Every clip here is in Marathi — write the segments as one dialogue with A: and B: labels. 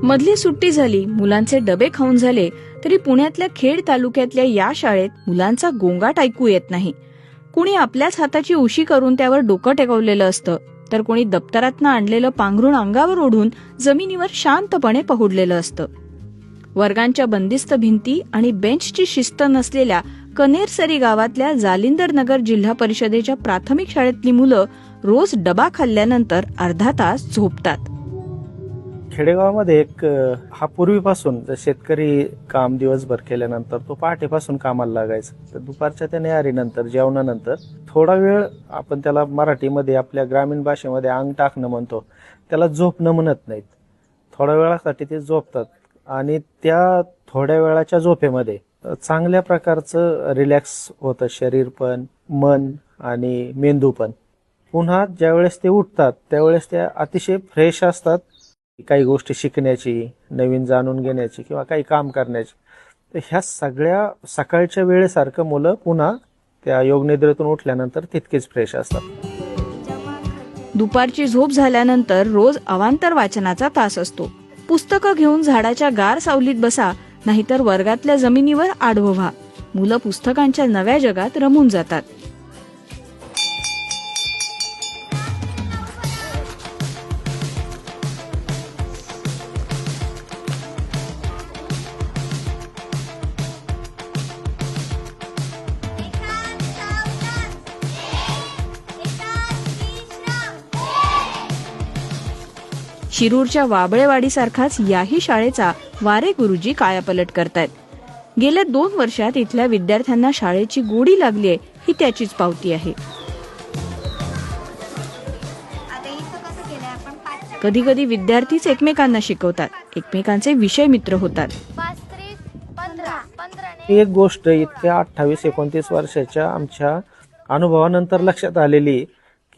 A: मधली सुट्टी झाली, मुलांचे डबे खाऊन झाले तरी पुण्यातल्या खेड तालुक्यातल्या या शाळेत मुलांचा गोंगाट ऐकू येत नाही. कुणी आपल्याच हाताची उशी करून त्यावर डोकं टेकवलेलं असतं, तर कोणी दप्तरातनं आणलेलं पांघरुण अंगावर ओढून जमिनीवर शांतपणे पहुडलेलं असतं. वर्गांच्या बंदिस्त भिंती आणि बेंचची शिस्त नसलेल्या कनेरसरी गावातल्या जालिंदर नगर जिल्हा परिषदेच्या प्राथमिक शाळेतली मुलं रोज डबा खाल्ल्यानंतर अर्धा तास झोपतात.
B: खेडेगावामध्ये हा पूर्वीपासून शेतकरी काम दिवसभर केल्यानंतर तो पहाटेपासून कामाला लागायचा. तर दुपारच्या त्या न्याहारीनंतर जेवणानंतर थोडा वेळ, आपण त्याला मराठीमध्ये आपल्या ग्रामीण भाषेमध्ये अंग टाकणं म्हणतो, त्याला झोपणं म्हणत नाहीत. थोड्या वेळासाठी ते झोपतात आणि त्या थोड्या वेळाच्या झोपेमध्ये चांगल्या प्रकारचं रिलॅक्स होतं शरीर पण, मन आणि मेंदू पण. पुन्हा ज्यावेळेस ते उठतात त्यावेळेस ते अतिशय फ्रेश असतात, काही गोष्टी शिकण्याची, नवीन जाणून घेण्याची किंवा काही काम करण्याची. तर ह्या सगळ्या सकाळच्या वेळेसारखं मुलं पुन्हा त्या योगनिद्रेतून उठल्यानंतर तितकेच फ्रेश असतात.
A: दुपारची झोप झाल्यानंतर रोज अवांतर वाचनाचा तास असतो. पुस्तकं घेऊन झाडाच्या गार सावलीत बसा, नाहीतर वर्गातल्या जमिनीवर आडवं व्हा. मुलं पुस्तकांच्या नव्या जगात रमून जातात. शिरूरच्या वाबळेवाडीसारखाच याही शाळेचा वारे गुरुजी कायापलट करतायत. गेल्या 2 वर्षात इथल्या विद्यार्थ्यांना शाळेची गोडी लागलीय, ही त्याचीच पावती आहे. कधी कधी विद्यार्थीच एकमेकांना शिकवतात, एकमेकांचे विषय मित्र होतात.
B: एक गोष्ट इतक्या 28-29 वर्षाच्या आमच्या अनुभवानंतर लक्षात आलेली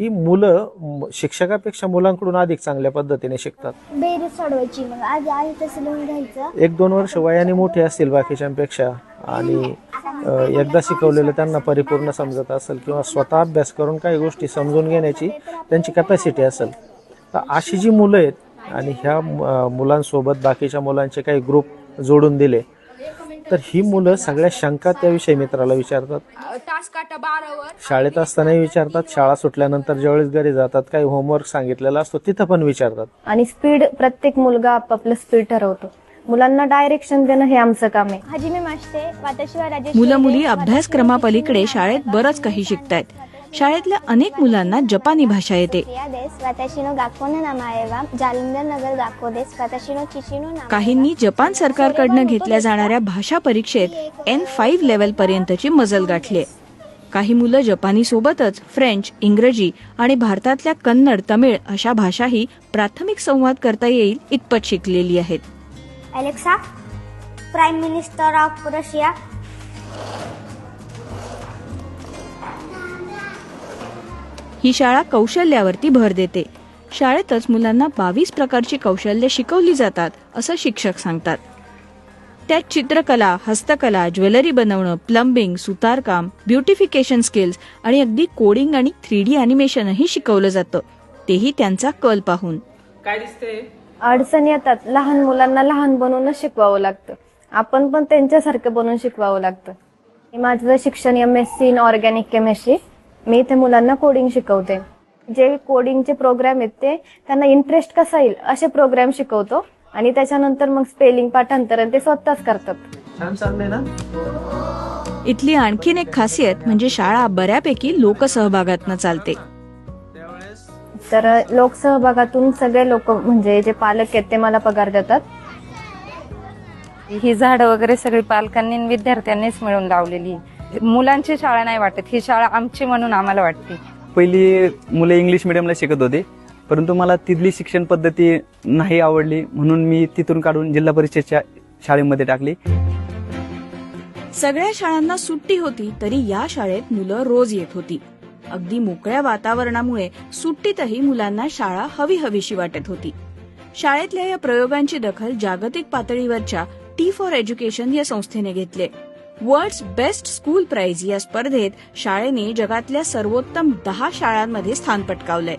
B: की मुलं शिक्षकापेक्षा मुलांकडून अधिक चांगल्या पद्धतीने शिकतात.
C: बेरीज सोडवायची, मग आज आहे तसं लिहून घ्यायचं.
B: 1-2 वर्ष वयाने मोठे असतील बाकीच्यांपेक्षा आणि एकदा शिकवलेलं त्यांना परिपूर्ण समजत असेल किंवा स्वतः अभ्यास करून काही गोष्टी समजून घेण्याची त्यांची कॅपॅसिटी असेल, तर अशी जी मुलं आहेत आणि ह्या मुलांसोबत बाकीच्या मुलांचे काही ग्रुप जोडून दिले तर ही मुलं सगळ्या शंका त्याविषयी मित्राला विचारतात. शाळेत असतानाही विचारतात, शाळा सुटल्यानंतर ज्यावेळेस घरी जातात काही होमवर्क सांगितलेला असतो तिथं पण विचारतात.
D: आणि स्पीड, प्रत्येक मुलगा आपापलं स्पीड ठरवतो. मुलांना डायरेक्शन देणं हे आमचं काम आहे.
C: हजिमे मास्ते
A: मुलं मुली अभ्यासक्रमापलीकडे शाळेत बरंच काही शिकतायत. शाळेतल्या अनेक मुलांना जपानी भाषा येते. काहींनी जपान सरकारकडनं घेतल्या जाणाऱ्या भाषा परीक्षेत N5 लेव्हल पर्यंतची मजल गाठली. काही मुलं जपानी सोबतच फ्रेंच, इंग्रजी आणि भारतातल्या कन्नड, तमिळ अशा भाषाही प्राथमिक संवाद करता येईल इतपत शिकलेली आहेत.
C: Alexa, prime minister of Russia.
A: ही शाळा कौशल्यावरती भर देते. शाळेतच मुलांना 22 प्रकारची कौशल्य शिकवली जातात असं शिक्षक सांगतात. त्यात चित्रकला, हस्तकला, ज्वेलरी बनवणं, प्लंबिंग, सुतारकाम, ब्युटिफिकेशन स्किल्स आणि अगदी कोडिंग आणि 3D अॅनिमेशनही शिकवलं जातं, तेही त्यांचा कल पाहून.
E: काय दिसते?
D: अडचणी येतात, लहान मुलांना लहान बनवूनच शिकवावं लागतं. आपण पण त्यांच्यासारखं बनवून शिकवावं लागतं. माझं शिक्षण MSc इन ऑर्गॅनिक केमिस्ट्री. मी इथे मुलांना कोडिंग शिकवते. जे कोडिंगचे प्रोग्राम आहेत ते त्यांना इंटरेस्ट कसा येईल असे प्रोग्राम शिकवतो आणि त्याच्यानंतर मग स्पेलिंग, पाठांतरण ते स्वतःच करतात.
B: छान चाललंय ना.
A: इथली आणखीन एक खासियत म्हणजे शाळा बऱ्यापैकी लोकसहभागातनं चालते.
D: तर लोकसहभागातून सगळे लोक म्हणजे जे पालक आहेत ते मला पगार देतात.
F: ही झाडं वगैरे सगळी पालकांनी आणि विद्यार्थ्यांनीच मिळून लावलेली. मुलांची शाळा नाही वाटत, ही शाळा आमची म्हणून आम्हाला वाटते.
G: पहिली मुले इंग्लिश मिडियमला शिकत होते, परंतु मला तिथली शिक्षण पद्धती नाही आवडली, म्हणून मी तिथून काढून जिल्हा परिषदेच्या शाळेमध्ये टाकली.
A: सगळ्या शाळांना सुट्टी होती तरी या शाळेत मुलं रोज येत होती. अगदी मोकळ्या वातावरणामुळे सुट्टीतही मुलांना शाळा हवी हवीशी वाटत होती. शाळेतल्या या प्रयोगांची दखल जागतिक पातळीवरच्या टी फॉर एज्युकेशन या संस्थेने घेतली. वर्ल्ड्स बेस्ट स्कूल प्राइज या स्पर्धेत शाळेने जगातल्या सर्वोत्तम 10 शाळांमध्ये स्थान पटकावलंय.